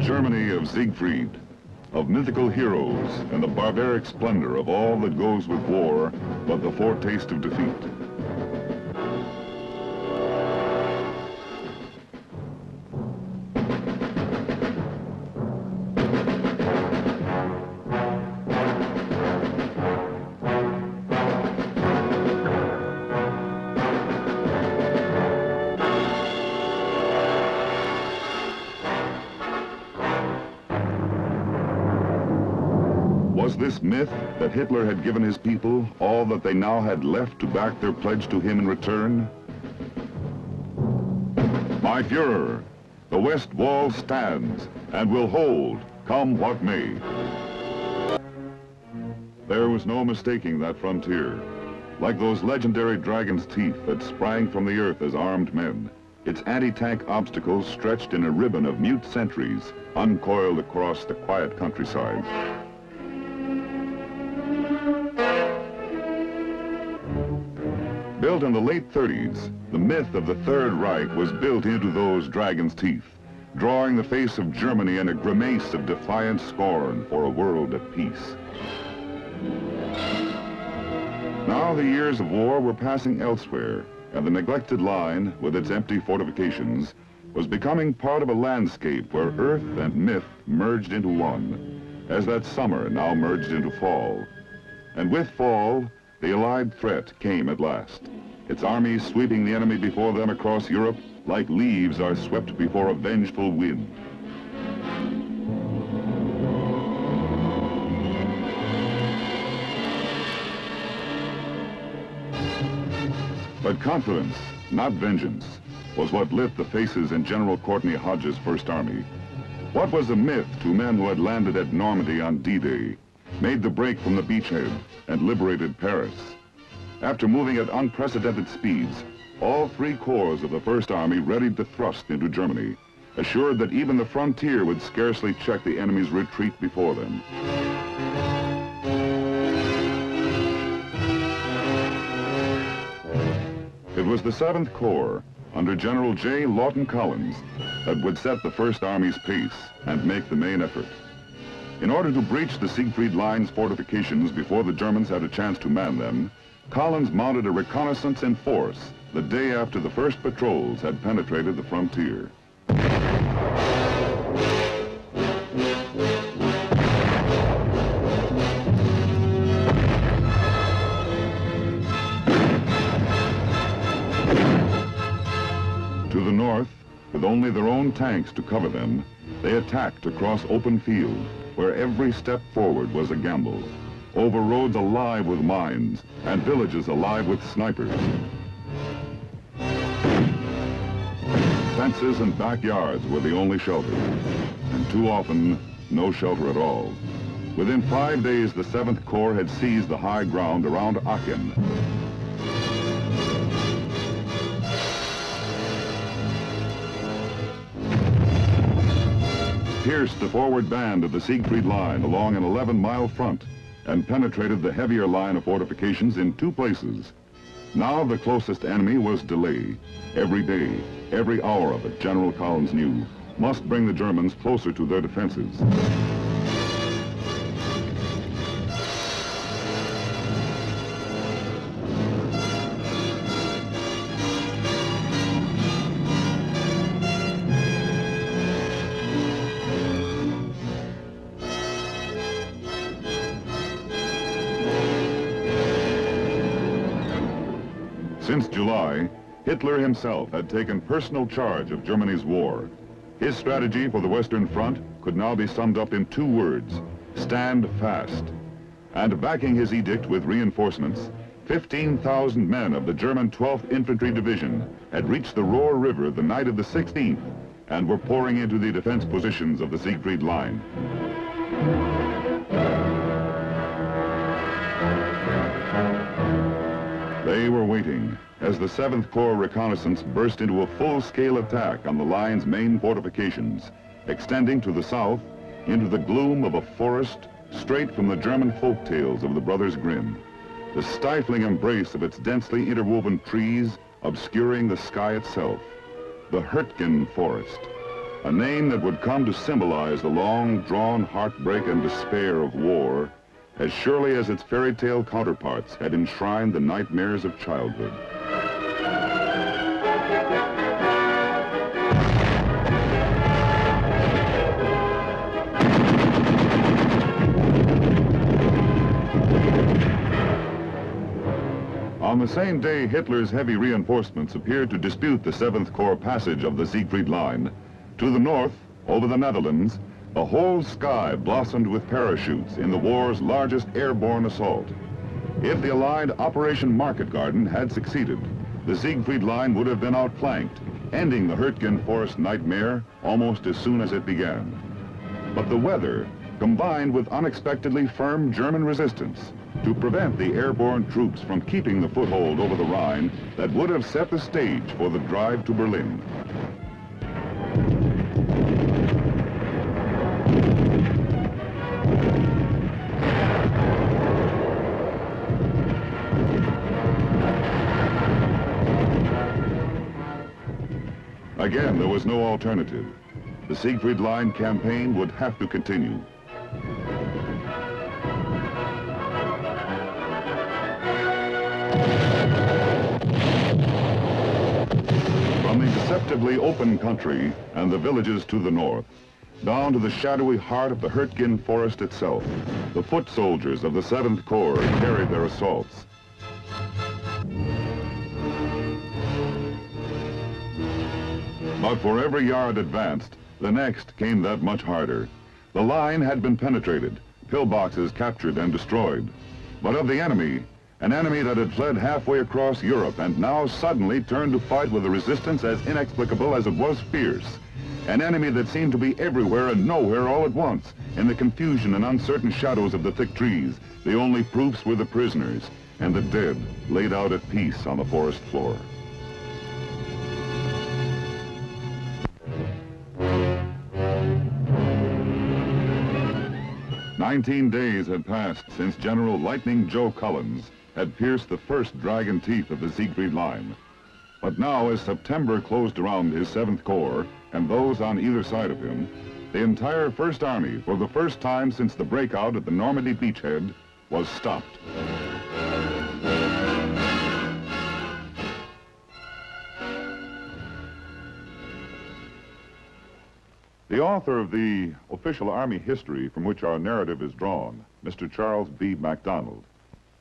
Germany of Siegfried, of mythical heroes and the barbaric splendor of all that goes with war, but the foretaste of defeat. Was this myth that Hitler had given his people all that they now had left to back their pledge to him in return? My Führer, the West Wall stands and will hold, come what may. There was no mistaking that frontier. Like those legendary dragon's teeth that sprang from the earth as armed men, its anti-tank obstacles stretched in a ribbon of mute sentries, uncoiled across the quiet countryside. Built in the late 30s, the myth of the Third Reich was built into those dragon's teeth, drawing the face of Germany in a grimace of defiant scorn for a world at peace. Now the years of war were passing elsewhere, and the neglected line, with its empty fortifications, was becoming part of a landscape where earth and myth merged into one, as that summer now merged into fall. And with fall, the Allied threat came at last, its armies sweeping the enemy before them across Europe like leaves are swept before a vengeful wind. But confidence, not vengeance, was what lit the faces in General Courtney Hodges' First Army. What was a myth to men who had landed at Normandy on D-Day, made the break from the beachhead, and liberated Paris? After moving at unprecedented speeds, all three corps of the First Army readied to thrust into Germany, assured that even the frontier would scarcely check the enemy's retreat before them. It was the 7th Corps, under General J. Lawton Collins, that would set the First Army's pace and make the main effort. In order to breach the Siegfried Line's fortifications before the Germans had a chance to man them, Collins mounted a reconnaissance in force the day after the first patrols had penetrated the frontier. To the north, with only their own tanks to cover them, they attacked across open field, where every step forward was a gamble, over roads alive with mines and villages alive with snipers. Fences and backyards were the only shelter, and too often, no shelter at all. Within 5 days, the 7th Corps had seized the high ground around Aachen. Pierced the forward band of the Siegfried Line along an 11-mile front and penetrated the heavier line of fortifications in 2 places. Now the closest enemy was delay. Every day, every hour of it, General Collins knew, must bring the Germans closer to their defenses. Since July, Hitler himself had taken personal charge of Germany's war. His strategy for the Western Front could now be summed up in 2 words: stand fast. And backing his edict with reinforcements, 15,000 men of the German 12th Infantry Division had reached the Rohr River the night of the 16th and were pouring into the defense positions of the Siegfried Line. They were waiting as the 7th Corps reconnaissance burst into a full-scale attack on the line's main fortifications, extending to the south into the gloom of a forest straight from the German folk tales of the Brothers Grimm, the stifling embrace of its densely interwoven trees obscuring the sky itself, the Hurtgen forest, a name that would come to symbolize the long-drawn heartbreak and despair of war as surely as its fairy tale counterparts had enshrined the nightmares of childhood. On the same day, Hitler's heavy reinforcements appeared to dispute the 7th Corps passage of the Siegfried Line. To the north, over the Netherlands, the whole sky blossomed with parachutes in the war's largest airborne assault. If the Allied Operation Market Garden had succeeded, the Siegfried Line would have been outflanked, ending the Hurtgen Forest nightmare almost as soon as it began. But the weather, combined with unexpectedly firm German resistance, to prevent the airborne troops from keeping the foothold over the Rhine that would have set the stage for the drive to Berlin. Again, there was no alternative. The Siegfried Line campaign would have to continue. From the deceptively open country and the villages to the north, down to the shadowy heart of the Hurtgen Forest itself, the foot soldiers of the 7th Corps carried their assaults. But for every yard advanced, the next came that much harder. The line had been penetrated, pillboxes captured and destroyed. But of the enemy, an enemy that had fled halfway across Europe and now suddenly turned to fight with a resistance as inexplicable as it was fierce. An enemy that seemed to be everywhere and nowhere all at once. In the confusion and uncertain shadows of the thick trees, the only proofs were the prisoners and the dead laid out at peace on the forest floor. "19 days had passed since General Lightning Joe Collins had pierced the first dragon teeth of the Siegfried Line. But now, as September closed around his 7th Corps and those on either side of him, the entire First Army, for the first time since the breakout at the Normandy beachhead, was stopped. The author of the official Army history from which our narrative is drawn, Mr. Charles B. MacDonald,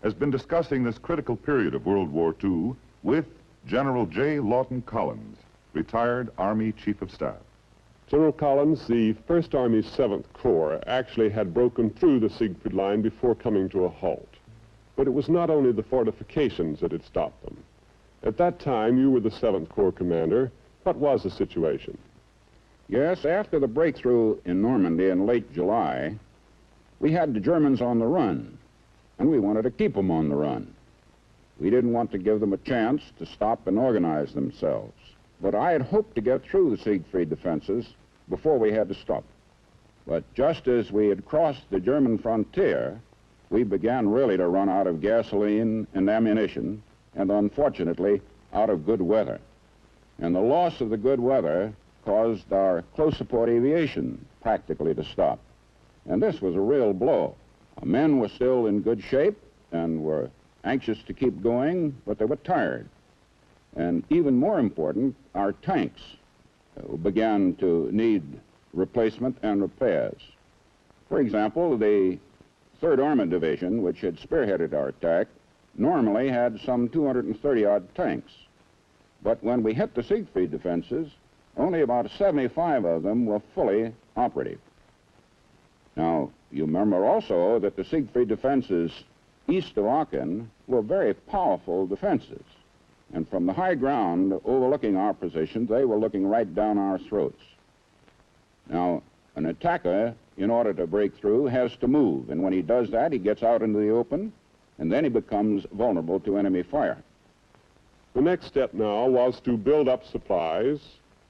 has been discussing this critical period of World War II with General J. Lawton Collins, retired Army Chief of Staff. General Collins, the First Army's 7th Corps actually had broken through the Siegfried Line before coming to a halt. But it was not only the fortifications that had stopped them. At that time, you were the 7th Corps commander. What was the situation? Yes, after the breakthrough in Normandy in late July, we had the Germans on the run, and we wanted to keep them on the run. We didn't want to give them a chance to stop and organize themselves. But I had hoped to get through the Siegfried defenses before we had to stop. But just as we had crossed the German frontier, we began really to run out of gasoline and ammunition, and unfortunately, out of good weather. And the loss of the good weather caused our close support aviation practically to stop. And this was a real blow. Our men were still in good shape and were anxious to keep going, but they were tired. And even more important, our tanks began to need replacement and repairs. For example, the 3rd Armored Division, which had spearheaded our attack, normally had some 230-odd tanks. But when we hit the Siegfried defenses, only about 75 of them were fully operative. Now, you remember also that the Siegfried defenses east of Aachen were very powerful defenses. And from the high ground overlooking our positions, they were looking right down our throats. Now, an attacker, in order to break through, has to move. And when he does that, he gets out into the open, and then he becomes vulnerable to enemy fire. The next step now was to build up supplies,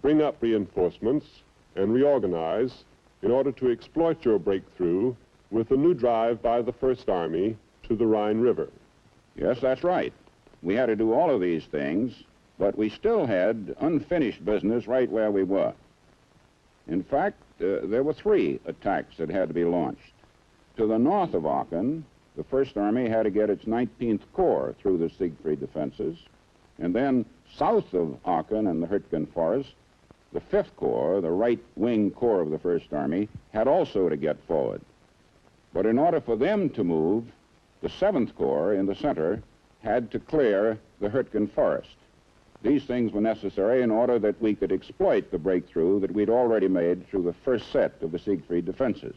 bring up reinforcements, and reorganize in order to exploit your breakthrough with a new drive by the First Army to the Rhine River. Yes, that's right. We had to do all of these things, but we still had unfinished business right where we were. In fact, there were 3 attacks that had to be launched. To the north of Aachen, the First Army had to get its 19th Corps through the Siegfried defenses, and then south of Aachen and the Hürtgen Forest, the 5th Corps, the right-wing corps of the First Army, had also to get forward. But in order for them to move, the 7th Corps in the center had to clear the Hürtgen Forest. These things were necessary in order that we could exploit the breakthrough that we'd already made through the first set of the Siegfried defenses.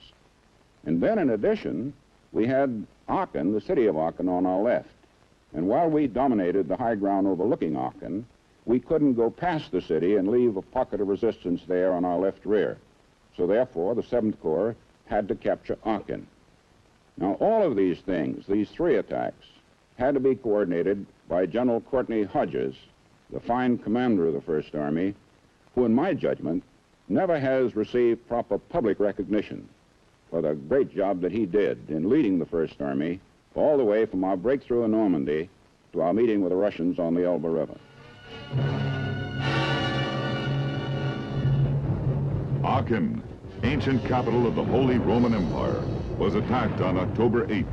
And then, in addition, we had Aachen, the city of Aachen, on our left. And while we dominated the high ground overlooking Aachen, we couldn't go past the city and leave a pocket of resistance there on our left rear. So therefore, the 7th Corps had to capture Aachen. Now, all of these things, these 3 attacks, had to be coordinated by General Courtney Hodges, the fine commander of the First Army, who, in my judgment, never has received proper public recognition for the great job that he did in leading the First Army all the way from our breakthrough in Normandy to our meeting with the Russians on the Elbe River. Aachen, ancient capital of the Holy Roman Empire, was attacked on October 8th.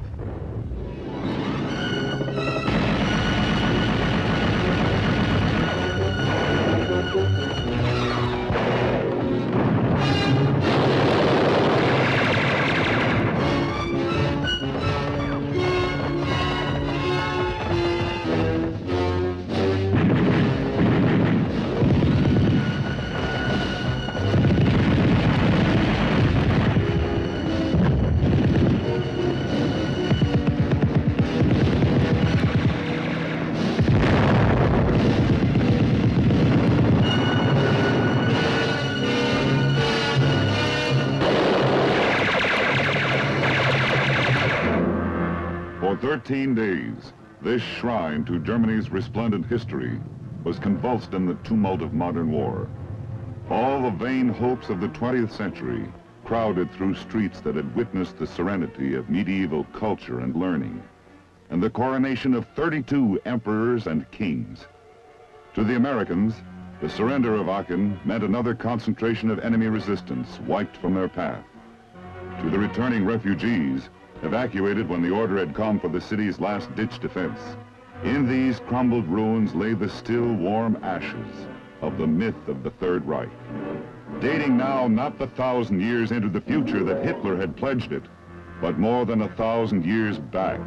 For 13 days, this shrine to Germany's resplendent history was convulsed in the tumult of modern war. All the vain hopes of the 20th century crowded through streets that had witnessed the serenity of medieval culture and learning, and the coronation of 32 emperors and kings. To the Americans, the surrender of Aachen meant another concentration of enemy resistance wiped from their path. To the returning refugees, evacuated when the order had come for the city's last-ditch defense, in these crumbled ruins lay the still warm ashes of the myth of the Third Reich, dating now not the 1,000 years into the future that Hitler had pledged it, but more than 1,000 years back,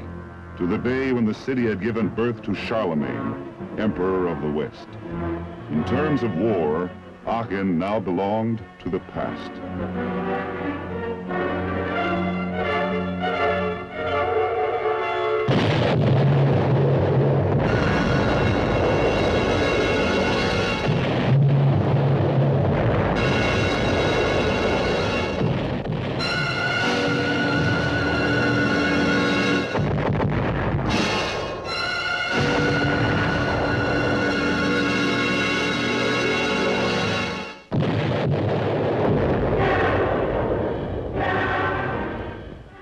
to the day when the city had given birth to Charlemagne, Emperor of the West. In terms of war, Aachen now belonged to the past.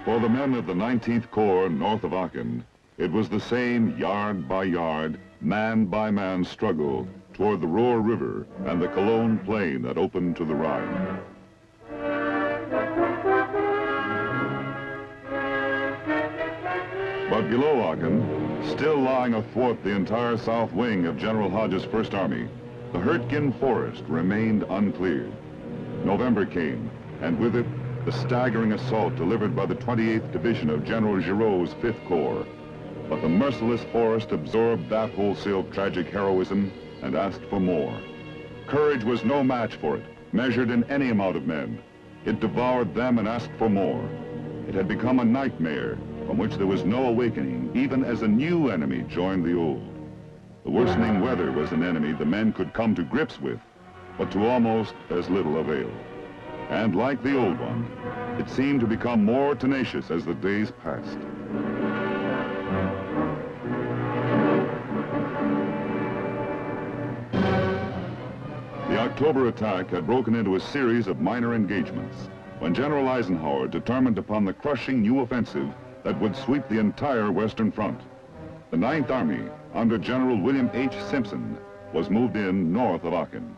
For the men of the 19th Corps north of Aachen, it was the same yard-by-yard, man-by-man struggle toward the Ruhr River and the Cologne Plain that opened to the Rhine. But below Aachen, still lying athwart the entire south wing of General Hodges' First Army, the Hürtgen Forest remained uncleared. November came, and with it, the staggering assault delivered by the 28th Division of General Giraud's 5th Corps. But the merciless forest absorbed that wholesale tragic heroism and asked for more. Courage was no match for it, measured in any amount of men. It devoured them and asked for more. It had become a nightmare from which there was no awakening, even as a new enemy joined the old. The worsening weather was an enemy the men could come to grips with, but to almost as little avail. And like the old one, it seemed to become more tenacious as the days passed. The October attack had broken into a series of minor engagements when General Eisenhower determined upon the crushing new offensive that would sweep the entire Western Front. The 9th Army, under General William H. Simpson, was moved in north of Aachen.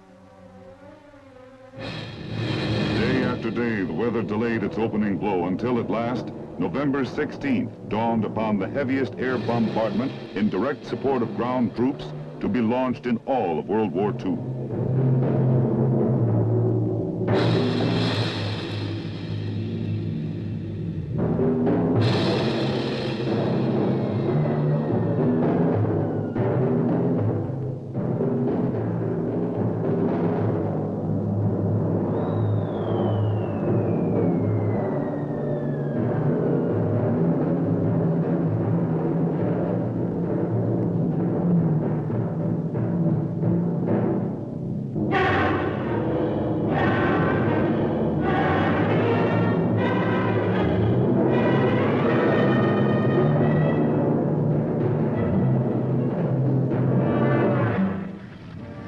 day, the weather delayed its opening blow until at last, November 16th dawned upon the heaviest air bombardment in direct support of ground troops to be launched in all of World War II.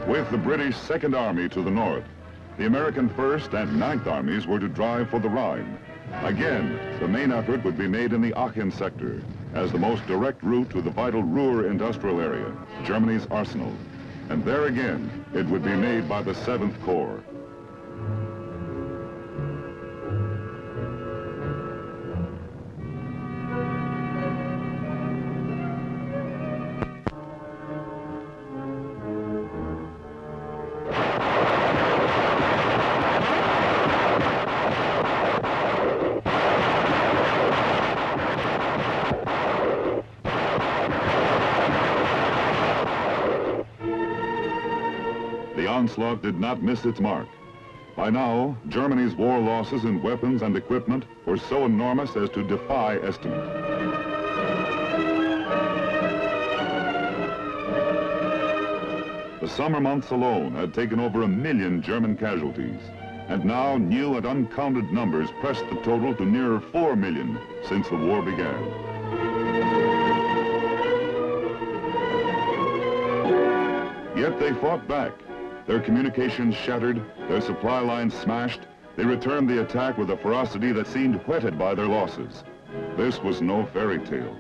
With the British Second Army to the north, the American First and Ninth Armies were to drive for the Rhine. Again, the main effort would be made in the Aachen sector, as the most direct route to the vital Ruhr industrial area, Germany's arsenal. And there again, it would be made by the 7th Corps. The onslaught did not miss its mark. By now, Germany's war losses in weapons and equipment were so enormous as to defy estimate. The summer months alone had taken over 1 million German casualties, and now new and uncounted numbers pressed the total to nearer 4 million since the war began. Yet they fought back. Their communications shattered, their supply lines smashed. They returned the attack with a ferocity that seemed whetted by their losses. This was no fairy tale.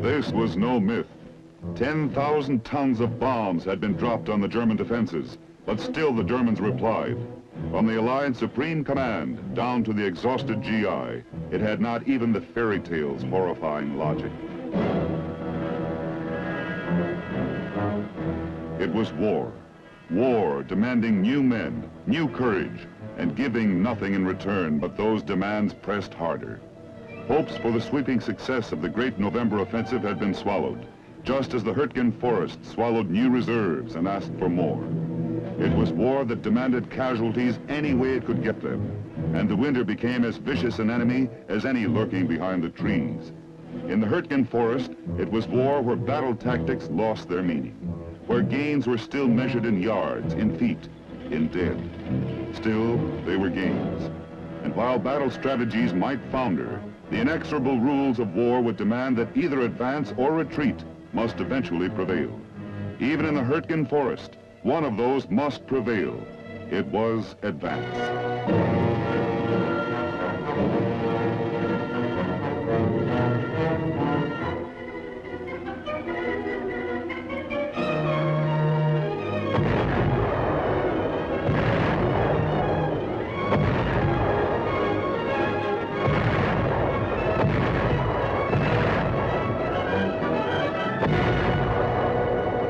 This was no myth. 10,000 tons of bombs had been dropped on the German defenses, but still the Germans replied. From the Allied Supreme Command down to the exhausted GI, it had not even the fairy tale's horrifying logic. It was war. War demanding new men, new courage, and giving nothing in return, but those demands pressed harder. Hopes for the sweeping success of the great November offensive had been swallowed, just as the Hürtgen Forest swallowed new reserves and asked for more. It was war that demanded casualties any way it could get them, and the winter became as vicious an enemy as any lurking behind the trees. In the Hürtgen Forest, it was war where battle tactics lost their meaning, where gains were still measured in yards, in feet, in dead. Still, they were gains. And while battle strategies might founder, the inexorable rules of war would demand that either advance or retreat must eventually prevail. Even in the Hürtgen Forest, one of those must prevail. It was advance.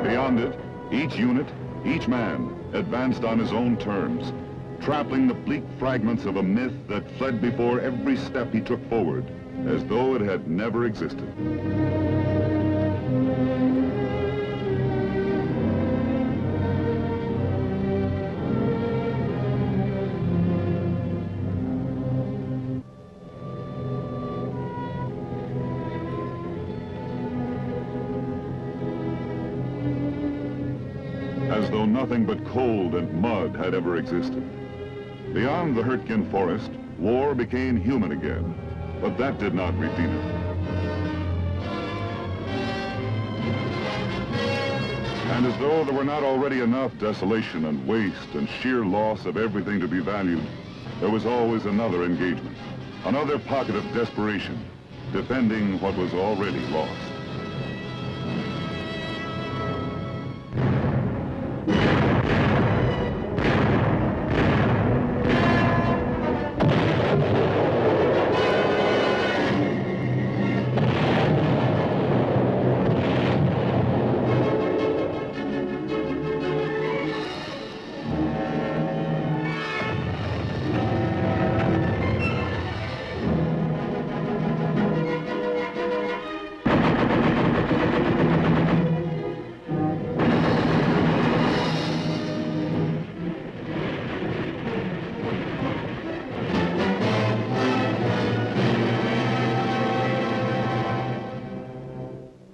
Beyond it, each unit, each man, advanced on his own terms, trampling the bleak fragments of a myth that fled before every step he took forward, as though it had never existed. as though nothing but cold and mud had ever existed. Beyond the Hurtgen forest, war became human again, but that did not redeem it. And as though there were not already enough desolation and waste and sheer loss of everything to be valued, there was always another engagement, another pocket of desperation, defending what was already lost.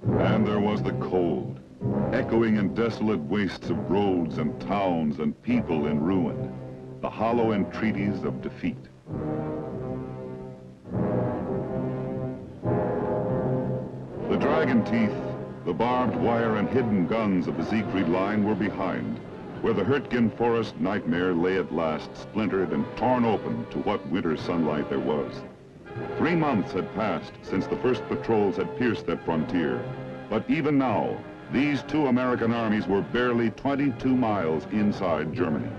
And there was the cold, echoing in desolate wastes of roads and towns and people in ruin, the hollow entreaties of defeat. The dragon teeth, the barbed wire and hidden guns of the Siegfried Line were behind, where the Hurtgen forest nightmare lay at last splintered and torn open to what winter sunlight there was. 3 months had passed since the first patrols had pierced that frontier, but even now, these two American armies were barely 22 miles inside Germany.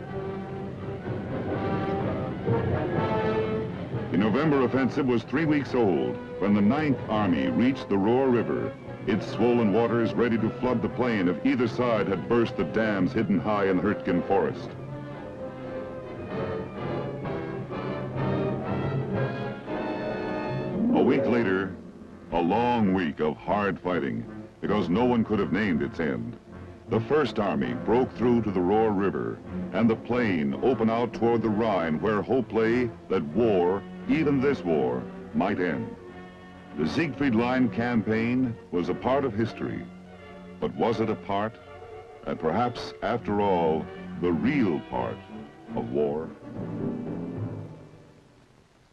The November offensive was 3 weeks old when the 9th Army reached the Rohr River, its swollen waters ready to flood the plain if either side had burst the dams hidden high in the Hurtgen forest. A week later, a long week of hard fighting, because no one could have named its end. The First Army broke through to the Rohr River, and the plain opened out toward the Rhine, where hope lay that war, even this war, might end. The Siegfried Line campaign was a part of history, but was it a part, and perhaps, after all, the real part of war?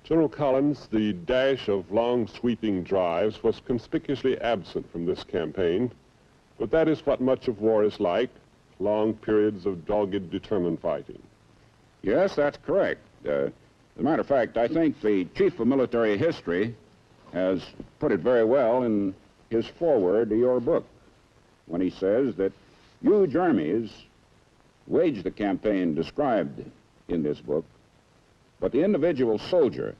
General Collins, the dash of long sweeping drives was conspicuously absent from this campaign, but that is what much of war is like, long periods of dogged, determined fighting. Yes, that's correct. As a matter of fact, I think the Chief of Military History has put it very well in his foreword to your book, when he says that huge armies waged the campaign described in this book, but the individual soldier,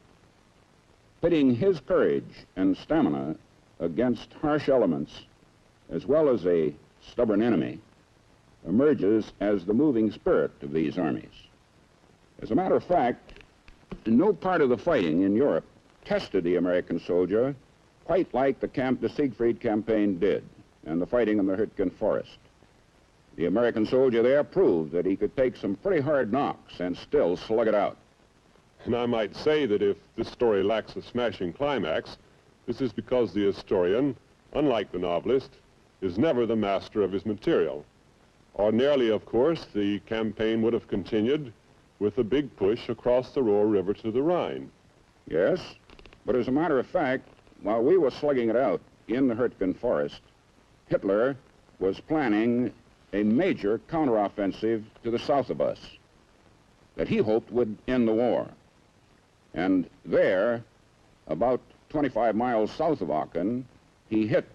pitting his courage and stamina against harsh elements, as well as a stubborn enemy, emerges as the moving spirit of these armies. As a matter of fact, no part of the fighting in Europe tested the American soldier quite like the Siegfried campaign did, and the fighting in the Hurtgen forest. The American soldier there proved that he could take some pretty hard knocks and still slug it out. And I might say that if this story lacks a smashing climax, this is because the historian, unlike the novelist, is never the master of his material. Ordinarily, of course, the campaign would have continued with a big push across the Rohr River to the Rhine. Yes, but as a matter of fact, while we were slugging it out in the Hurtgen forest, Hitler was planning a major counteroffensive to the south of us that he hoped would end the war. And there, about 25 miles south of Aachen, he hit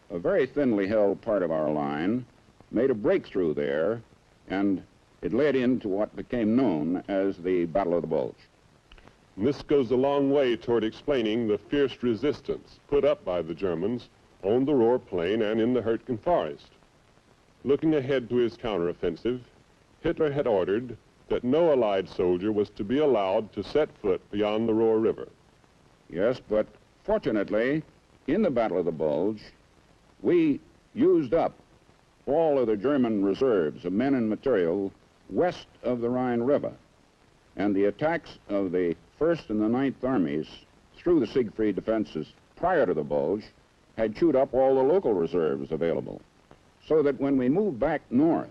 a very thinly held part of our line, made a breakthrough there, and it led into what became known as the Battle of the Bulge. And this goes a long way toward explaining the fierce resistance put up by the Germans on the Ruhr Plain and in the Hurtgen forest. Looking ahead to his counteroffensive, Hitler had ordered that no Allied soldier was to be allowed to set foot beyond the Ruhr River. Yes, but fortunately, in the Battle of the Bulge, we used up all of the German reserves of men and material west of the Rhine River. And the attacks of the 1st and the 9th Armies through the Siegfried defenses prior to the Bulge had chewed up all the local reserves available. So that when we moved back north,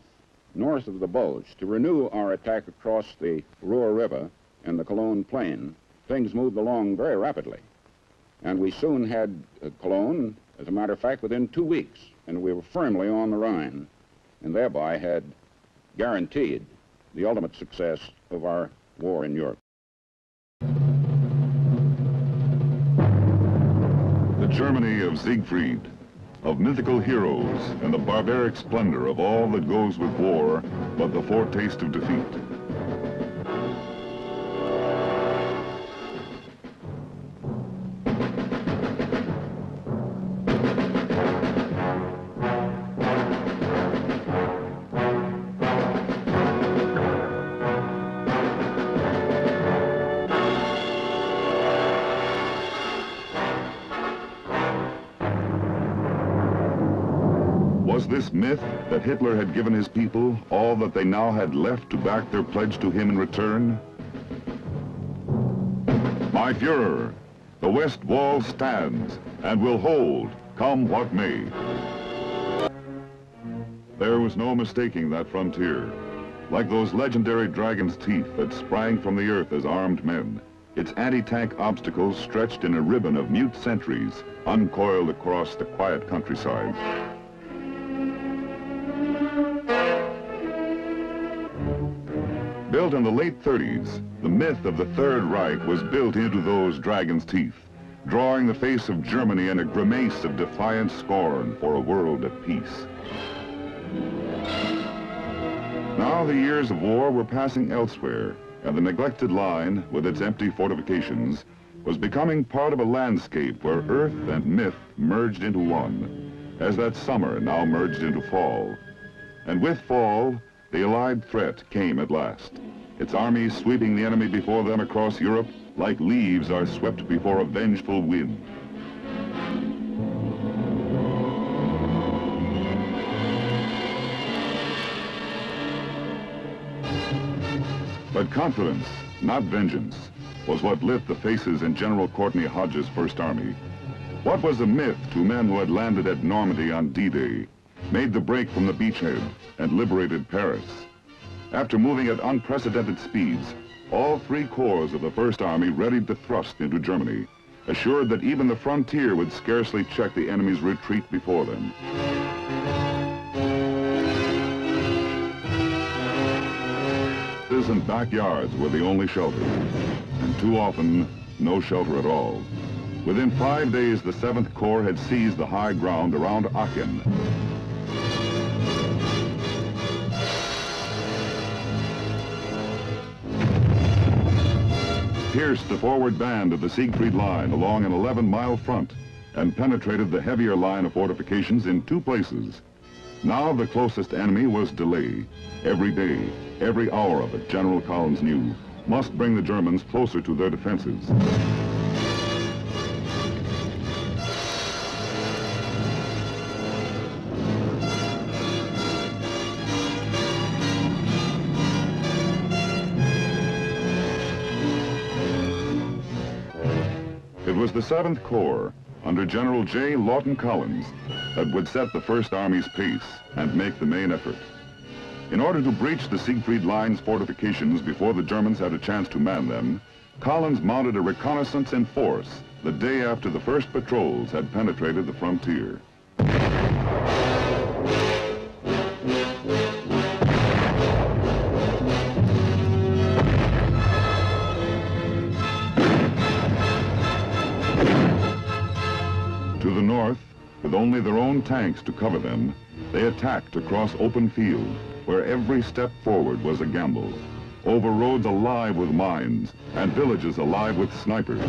north of the Bulge to renew our attack across the Ruhr River and the Cologne Plain, things moved along very rapidly. And we soon had Cologne, as a matter of fact, within 2 weeks, and we were firmly on the Rhine, and thereby had guaranteed the ultimate success of our war in Europe. The Germany of Siegfried, of mythical heroes and the barbaric splendor of all that goes with war, but the foretaste of defeat. Was this myth that Hitler had given his people all that they now had left to back their pledge to him in return? My Führer, the West Wall stands and will hold, come what may. There was no mistaking that frontier. Like those legendary dragon's teeth that sprang from the earth as armed men, its anti-tank obstacles stretched in a ribbon of mute sentries, uncoiled across the quiet countryside. Built in the late 30s, the myth of the Third Reich was built into those dragon's teeth, drawing the face of Germany in a grimace of defiant scorn for a world at peace. Now the years of war were passing elsewhere, and the neglected line, with its empty fortifications, was becoming part of a landscape where earth and myth merged into one, as that summer now merged into fall. And with fall, the Allied threat came at last, its armies sweeping the enemy before them across Europe like leaves are swept before a vengeful wind. But confidence, not vengeance, was what lit the faces in General Courtney Hodges' First Army. What was a myth to men who had landed at Normandy on D-Day, made the break from the beachhead, and liberated Paris? After moving at unprecedented speeds, all 3 corps of the First Army readied to thrust into Germany, assured that even the frontier would scarcely check the enemy's retreat before them. And backyards were the only shelter, and too often, no shelter at all. Within 5 days, the 7th Corps had seized the high ground around Aachen. Pierced the forward band of the Siegfried Line along an 11-mile front and penetrated the heavier line of fortifications in 2 places. Now the closest enemy was delay. Every day, every hour of it, General Collins knew, must bring the Germans closer to their defenses. It was the 7th Corps, under General J. Lawton Collins, that would set the First Army's pace and make the main effort. In order to breach the Siegfried Line's fortifications before the Germans had a chance to man them, Collins mounted a reconnaissance in force the day after the first patrols had penetrated the frontier. To the north, with only their own tanks to cover them, they attacked across open field, where every step forward was a gamble, over roads alive with mines and villages alive with snipers.